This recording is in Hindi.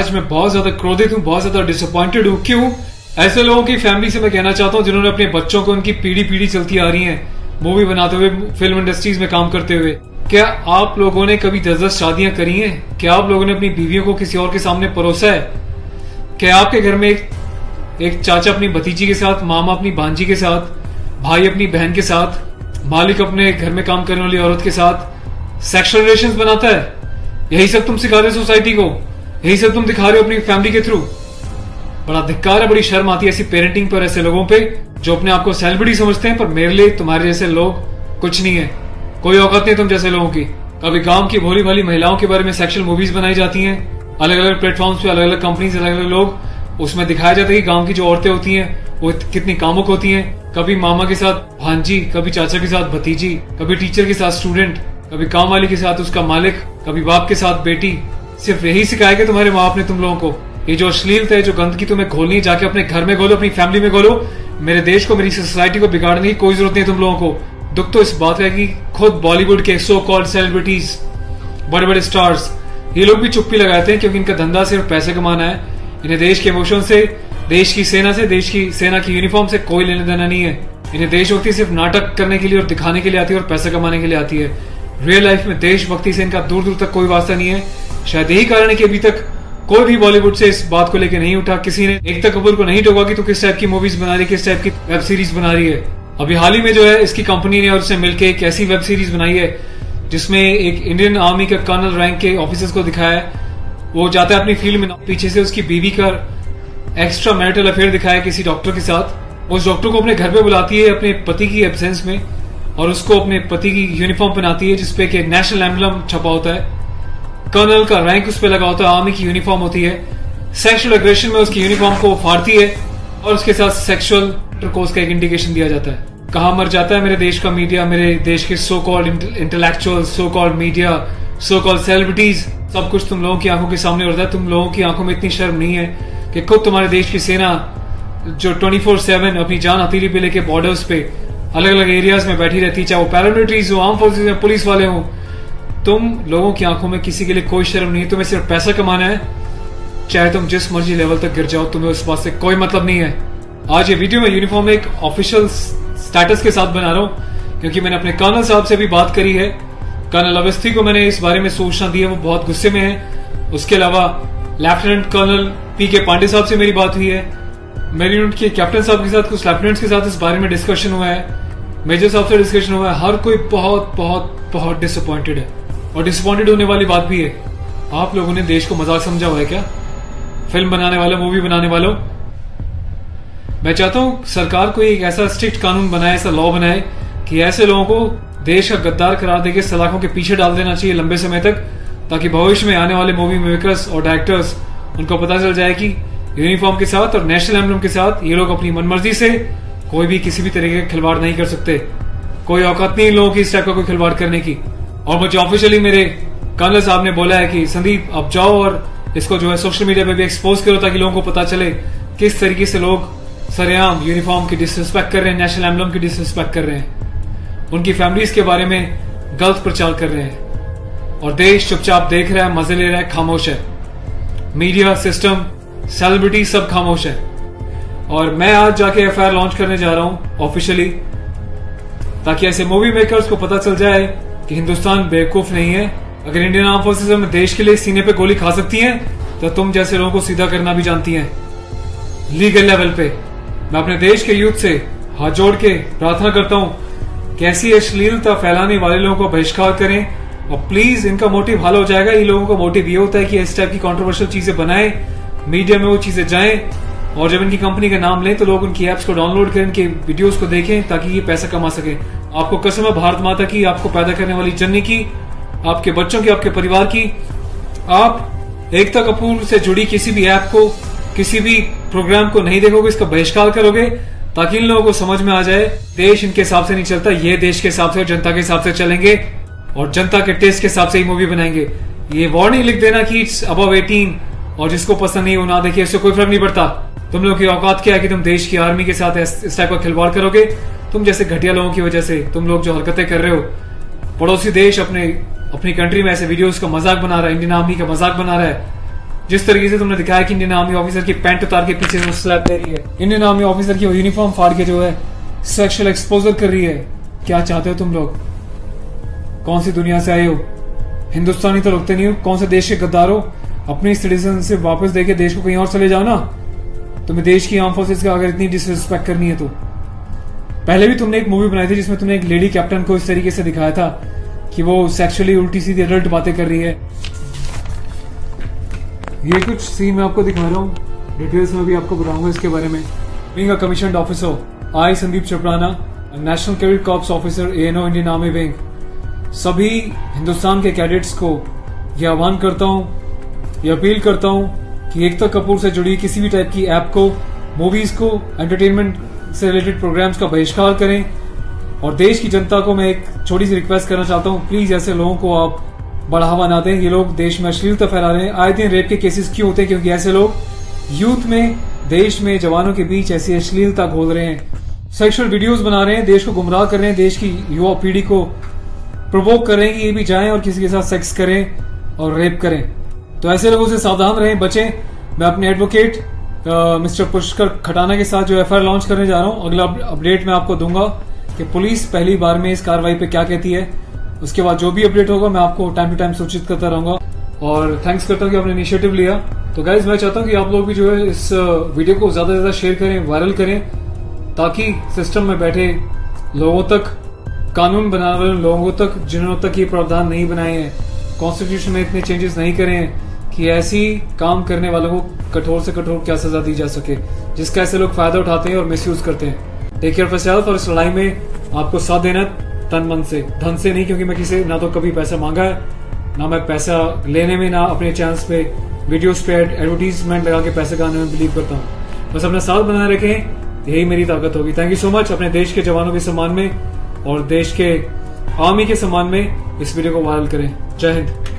आज मैं बहुत ज्यादा क्रोधित हूँ, बहुत ज्यादा डिसअपॉइंटेड हूँ। क्यों? ऐसे लोगों की फैमिली से मैं कहना चाहता हूँ जिन्होंने अपने बच्चों को उनकी पीढ़ी पीढ़ी चलती आ रही है मूवी बनाते हुए, फिल्म इंडस्ट्रीज में काम करते हुए। क्या आप लोगों ने कभी 10-10 शादियां करी हैं? क्या आप लोगों ने अपनी बीवियों को किसी और के सामने परोसा है? क्या आपके घर में एक चाचा अपनी भतीजी के साथ, मामा अपनी भांजी के साथ, भाई अपनी बहन के साथ, मालिक अपने घर में काम करने वाली औरत के साथ सेक्सुअल रिलेशंस बनाता है? यही सब तुम सिखा रहे हो सोसाइटी को? यही सब तुम दिखा रहे हो अपनी फैमिली के थ्रू? बड़ा धिक्कार है, बड़ी शर्म आती है ऐसी पेरेंटिंग पर, ऐसे लोगों पे जो अपने आप को सेलिब्रिटी समझते हैं। पर मेरे लिए तुम्हारे जैसे लोग कुछ नहीं है, कोई औकात नहीं तुम जैसे लोगों की। कभी गांव की भोली भाली महिलाओं के बारे में सेक्सुअल मूवीज बनाई जाती हैं, अलग अलग प्लेटफॉर्म्स पे, अलग अलग कंपनीज, अलग अलग लोग। उसमें दिखाया जाता है कि गांव की जो औरतें होती हैं वो कितनी कामुक होती हैं। कभी मामा के साथ भांजी, कभी चाचा के साथ भतीजी, कभी टीचर के साथ स्टूडेंट, कभी काम वाली के साथ उसका मालिक, कभी बाप के साथ बेटी। सिर्फ यही सिखाया कि तुम्हारे माँ बाप ने तुम लोगों को? ये जो अश्लीलता है, जो गंदगी तुम्हें घोलनी है, जाके अपने घर में घोलो, अपनी फैमिली में घोलो। मेरे देश को, मेरी सोसाइटी को बिगाड़ने की कोई जरूरत नहीं है तुम लोगों को। दुख तो इस बात का है कि खुद बॉलीवुड के सो कॉल्ड सेलिब्रिटीज, बड़े बड़े स्टार्स, ये लोग भी चुप्पी लगाते हैं क्योंकि इनका धंधा सिर्फ पैसे कमाना है। इन्हें देश के इमोशन से, देश की सेना से, देश की सेना की यूनिफॉर्म से कोई लेना देना नहीं है। इन्हें देशभक्ति सिर्फ नाटक करने के लिए और दिखाने के लिए आती है और पैसा कमाने के लिए आती है। रियल लाइफ में देशभक्ति से इनका दूर दूर तक कोई वास्ता नहीं है। शायद यही कारण है कि अभी तक कोई भी बॉलीवुड से इस बात को लेकर नहीं उठा। किसी ने एकता कपूर को नहीं टोका कि तू किस टाइप की मूवीज बना रही है, किस टाइप की वेब सीरीज बना रही है। अभी हाल ही में जो है, इसकी कंपनी ने और उसने मिलकर एक ऐसी वेब सीरीज बनाई है जिसमें एक इंडियन आर्मी का कर्नल रैंक के ऑफिसर्स को दिखाया है। वो जाता है अपनी फील्ड में, पीछे से उसकी बीवी का एक्स्ट्रा मैरिटल अफेयर दिखाया है किसी डॉक्टर के साथ। उस डॉक्टर को अपने घर पे बुलाती है अपने पति की एब्सेंस में और उसको अपने पति की यूनिफॉर्म पहनाती है जिसपे कि नेशनल एम्बलम छपा होता है, कर्नल का रैंक उस पर लगा होता है, आर्मी की यूनिफॉर्म होती है। सेक्सुअल एग्रेशन में उसकी यूनिफॉर्म को फाड़ती है और उसके साथ सेक्सुअल इंटरकोर्स का एक इंडिकेशन दिया जाता है। कहां मर जाता है मेरे देश का मीडिया, मेरे देश के so called intellectual, so called media, so called celebrities. सब कुछ तुम लोगों की आंखों के सामने होता है। तुम लोगों की आंखों में इतनी शर्म नहीं है कि खुद तुम्हारे देश की सेना जो 24/7 अपनी जान हथेली पे लेके बॉर्डर्स पे अलग अलग एरियाज में बैठी रहती है, चाहे वो पैरामिलिट्रीज हो, आर्म फोर्सेज में पुलिस वाले हो, तुम लोगों की आंखों में किसी के लिए कोई शर्म नहीं है। तुम्हें सिर्फ पैसा कमाना है, चाहे तुम जिस मर्जी लेवल तक गिर जाओ, तुम्हें उस बात से कोई मतलब नहीं है। आज ये वीडियो में यूनिफॉर्म एक ऑफिशियल स्टेटस के साथ बना रहा हूं क्योंकि मैंने अपने कर्नल साहब से भी बात करी है। कर्नल अवस्थी को मैंने इस बारे में सूचना दी है, वो बहुत गुस्से में है। उसके अलावा लेफ्टिनेंट कर्नल पी.के. पांडे साहब से मेरी बात हुई है। मेरी यूनिट के कैप्टन साहब के साथ, कुछ लेफ्टिनेंट्स के साथ इस बारे में डिस्कशन हुआ है, मेजर साहब से डिस्कशन हुआ है। हर कोई बहुत बहुत बहुत डिसअपॉइंटेड है और डिसअपॉइंटेड होने वाली बात भी है। आप लोगों ने देश को मजाक समझा हुआ है क्या? फिल्म बनाने वालों, मूवी बनाने वालों, मैं चाहता हूं सरकार कोई एक ऐसा स्ट्रिक्ट कानून बनाए, ऐसा लॉ बनाए कि ऐसे लोगों को देश का गद्दार करार देके सलाखों के पीछे डाल देना चाहिए लंबे समय तक, ताकि भविष्य में आने वाले मूवी मेकर्स और डायरेक्टर्स उनको पता चल जाए कि यूनिफॉर्म के साथ और नेशनल एम्बलम के साथ ये लोग अपनी मनमर्जी से कोई भी किसी भी तरीके का खिलवाड़ नहीं कर सकते। कोई औकात नहीं इन लोगों की इस टाइप का कोई खिलवाड़ करने की। और मुझे ऑफिशियली मेरे कर्नल साहब ने बोला है कि संदीप अब जाओ और इसको जो है सोशल मीडिया पे भी एक्सपोज करो ताकि लोगों को पता चले किस तरीके से लोग सरेआम यूनिफॉर्म की डिसरिस्पेक्ट कर रहे हैं, नेशनल एम्बलम की डिसरिस्पेक्ट कर रहे हैं, उनकी फैमिलीज के बारे में गलत प्रचार कर रहे हैं और देश चुपचाप देख रहा है, मजे ले रहा है, खामोश है। मीडिया, सिस्टम, सेलिब्रिटी सब खामोश है। और मैं आज जाके एफआईआर लॉन्च करने जा रहा हूं ऑफिशियली, ताकि ऐसे मूवी मेकर्स को पता चल जाए कि हिंदुस्तान बेवकूफ नहीं है। अगर इंडियन आर्म फोर्सेज में देश के लिए सीने पे गोली खा सकती हैं तो तुम जैसे लोगों को सीधा करना भी जानती हैं लीगल लेवल पे। मैं अपने देश के यूथ से हाथ जोड़ के प्रार्थना करता हूं कि ऐसी अश्लीलता फैलाने वाले लोगों को बहिष्कार करें और प्लीज, इनका मोटिव हल हो जाएगा। ये लोगों का मोटिव ये होता है कि इस टाइप की कंट्रोवर्शियल चीजें बनाएं, मीडिया में वो चीजें जाएं और जब इनकी कंपनी का नाम लें तो लोग उनकी एप्स को डाउनलोड करें, इनके वीडियोस को देखें ताकि ये पैसा कमा सके। आपको कसम है भारत माता की, आपको पैदा करने वाली जननी की, आपके बच्चों की, आपके परिवार की, आप एकता कपूर से जुड़ी किसी भी ऐप को, किसी भी प्रोग्राम को नहीं देखोगे, इसका बहिष्कार करोगे ताकि इन लोगों को समझ में आ जाए देश इनके हिसाब से नहीं चलता, ये देश के हिसाब से और जनता के हिसाब से चलेंगे और जनता के टेस्ट के हिसाब से ही मूवी बनाएंगे। ये वार्निंग लिख देना कि इट्स अबव 18 और जिसको पसंद नहीं वो ना देखिए, इससे कोई फर्क नहीं पड़ता। तुम लोग की औकात क्या है कि तुम देश की आर्मी के साथ इस टाइप का खिलवाड़ करोगे? तुम जैसे घटिया लोगों की वजह से तुम लोग जो हरकतें कर रहे हो, पड़ोसी देश अपनी कंट्री में ऐसे वीडियोस का मजाक बना रहा है, इंडियन आर्मी का मजाक बना रहा है, जिस तरीके से तुमने दिखाया कि इंडियन आर्मी ऑफिसर की पैंट उतार के पीछे से स्लैप दे रही है, इंडियन आर्मी ऑफिसर की यूनिफॉर्म फाड़ के जो है सेक्सुअल एक्सपोजर कर रही है, क्या चाहते हो तुम लोग? कौन सी दुनिया से आए हो? हिंदुस्तानी तो लगते नहीं हो, कौन से देश के गद्दार हो? अपनी सिटीजन वापस देके देश को कहीं और चले जाओ ना। तुम्हें देश की आर्म फोर्सेस का अगर इतनी डिसरिस्पेक्ट करनी है तो। पहले भी तुमने एक मूवी बनाई थी जिसमें तुमने एक लेडी कैप्टन को इस तरीके से दिखाया था कि वो सेक्सुअली उल्टी सीधी एडल्ट बातें कर रही है। ये कुछ सीन मैं आपको दिखा रहा हूँ, डिटेल्स में भी आपको बताऊंगा इसके बारे में। Being a commissioned officer, I Sandeep चपराना, national cadet corps officer ANO Indian army wing, सभी हिंदुस्तान के कैडेट्स को यह आह्वान करता हूँ, यह अपील करता हूँ कि एकता कपूर से जुड़ी किसी भी टाइप की ऐप को, मूवीज को, एंटरटेनमेंट से रिलेटेड प्रोग्राम्स का बहिष्कार करें। और देश की जनता को मैं एक छोटी सी रिक्वेस्ट करना चाहता हूँ, प्लीज ऐसे लोगों को आप बढ़ावा ना दें। ये लोग देश में अश्लीलता फैला रहे हैं। आए दिन रेप के केसेस क्यों होते हैं? क्योंकि ऐसे लोग यूथ में, देश में, जवानों के बीच ऐसी अश्लीलता घोल रहे हैं, सेक्सुअल वीडियोस बना रहे हैं, देश को गुमराह कर रहे हैं, देश की युवा पीढ़ी को प्रोवोक कर रहे हैं कि ये भी जाएं और किसी के साथ सेक्स करें और रेप करें। तो ऐसे लोगों से सावधान रहें, बचें। मैं अपने एडवोकेट मिस्टर पुष्कर खटाना के साथ जो FIR लॉन्च करने जा रहा हूं, अगला अपडेट मैं आपको दूंगा कि पुलिस पहली बार में इस कार्रवाई पे क्या कहती है। उसके बाद जो भी अपडेट होगा मैं आपको टाइम टू टाइम सूचित करता रहूंगा। और थैंक्स करता हूं कि आपने इनिशिएटिव लिया। तो गाइज मैं चाहता हूं कि आप लोग भी जो है इस वीडियो को ज्यादा से ज्यादा शेयर करें, वायरल करें, ताकि सिस्टम में बैठे लोगों तक, कानून बनाने वाले लोगों तक, जिन्होंने तक ये प्रावधान नहीं बनाए हैं, कॉन्स्टिट्यूशन में इतने चेंजेस नहीं करे हैं कि ऐसी काम करने वालों को कठोर से कठोर क्या सजा दी जा सके, जिसका ऐसे लोग फायदा उठाते हैं और मिसयूज करते हैं। Take care of yourself. और इस लड़ाई में आपको साथ देना तन मन से, धन से नहीं, क्योंकि मैं किसी ना तो कभी पैसा मांगा है, ना मैं पैसा लेने में, ना अपने चैनल्स पे वीडियोस पे एडवर्टीजमेंट लगा के पैसे कमाने में बिलीव करता हूँ। बस अपना साथ बनाए रखें, यही मेरी ताकत होगी। Thank you so much. अपने देश के जवानों के सम्मान में और देश के आर्मी के सम्मान में इस वीडियो को वायरल करें। जय हिंद।